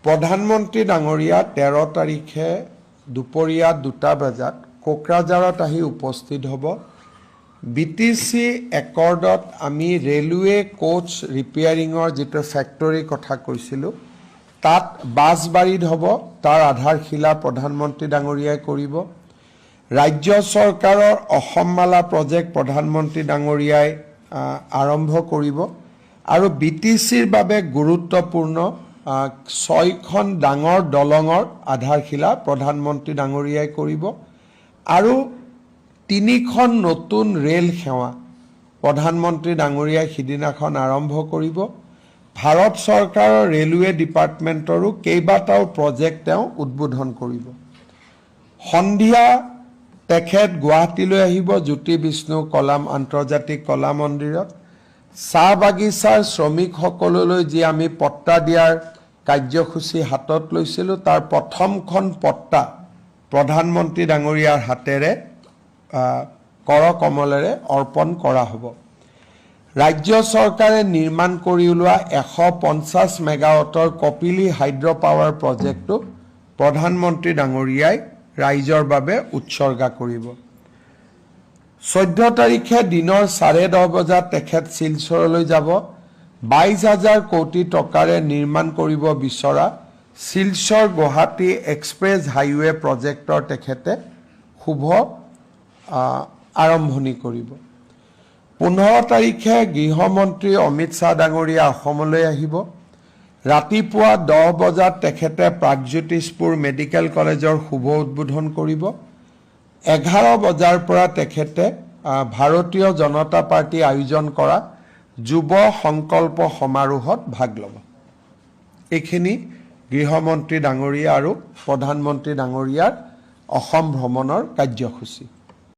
প্ৰধানমন্ত্ৰী ডাঙৰীয়া 13 তাৰিখে দুপৰীয়া 2টা বজাত কোকৰাঝাৰত আহি উপস্থিত হ'ব। বিটিসি একৰ্ডত আমি ৰেলৱে কোচ ৰিপেয়াৰিঙৰ যেটো ফেক্টৰী কথা কৈছিলোঁ তাত বাছবাৰীত হ'ব। তাৰ আধাৰশিলা প্ৰধানমন্ত্ৰী ডাঙৰীয়াই কৰিব। ৰাজ্য চৰকাৰৰ অসমমালা প্ৰজেক্ট প্ৰধানমন্ত্ৰী ডাঙৰীয়াই আৰম্ভ কৰিব আৰু বিটিসিৰ বাবে গুৰুত্বপূৰ্ণ 6খন ডাঙৰ দলঙৰ আধাৰশিলা প্ৰধানমন্ত্ৰী ডাঙৰীয়াই কৰিব আৰু 3খন নতুন ৰেল সেৱা প্ৰধানমন্ত্ৰী ডাঙৰীয়াই সিদিনাখন আৰম্ভ কৰিব। ভাৰত চৰকাৰৰ ৰেলৱে ডিপাৰ্টমেণ্টৰো কেইবাটাও প্ৰজেক্ট তেওঁ উদ্বোধন কৰিব। সন্ধিয়া তেখেত গুৱাহাটীলৈ আহিব জ্যোতি বিষ্ণু কলা আন্তৰ্জাতিক কলা মন্দিৰত। চাহ বাগিচাৰ শ্ৰমিকসকললৈ যি আমি পট্টা দিয়াৰ কাৰ্যসূচী হাতত লৈছিলোঁ তাৰ প্ৰথমখন পট্টা প্ৰধানমন্ত্ৰী ডাঙৰীয়াৰ হাতেৰে কৰকমলেৰে অৰ্পণ কৰা হ'ব। ৰাজ্য চৰকাৰে নিৰ্মাণ কৰি উলিওৱা 150 মেগাৱাটৰ কপিলী হাইড্ৰ পাৱাৰ প্ৰজেক্টটো প্ৰধানমন্ত্ৰী ডাঙৰীয়াই ৰাইজৰ বাবে উৎসৰ্গা কৰিব। 14 তাৰিখে দিনৰ 10:30 বজাত তেখেত শিলচৰলৈ যাব। 22,000 কোটি টকাৰে নিৰ্মাণ কৰিব বিচৰা শিলচৰ গুৱাহাটী এক্সপ্ৰেছ হাইৱে প্ৰজেক্টৰ তেখেতে শুভ আৰম্ভণি কৰিব। 15 তাৰিখে গৃহমন্ত্ৰী অমিত শ্বাহ ডাঙৰীয়া অসমলৈ আহিব। ৰাতিপুৱা 10 বজাত তেখেতে প্ৰাগজ্যোতিষপুৰ মেডিকেল কলেজৰ শুভ উদ্বোধন কৰিব। 11 বজাৰ পৰা তেখেতে ভাৰতীয় জনতা পাৰ্টি আয়োজন কৰা যুৱ সংকল্প সমাৰোহত ভাগ ল'ব। এইখিনি গৃহমন্ত্ৰী ডাঙৰীয়া আৰু প্ৰধানমন্ত্ৰী ডাঙৰীয়াৰ অসম ভ্ৰমণৰ কাৰ্যসূচী।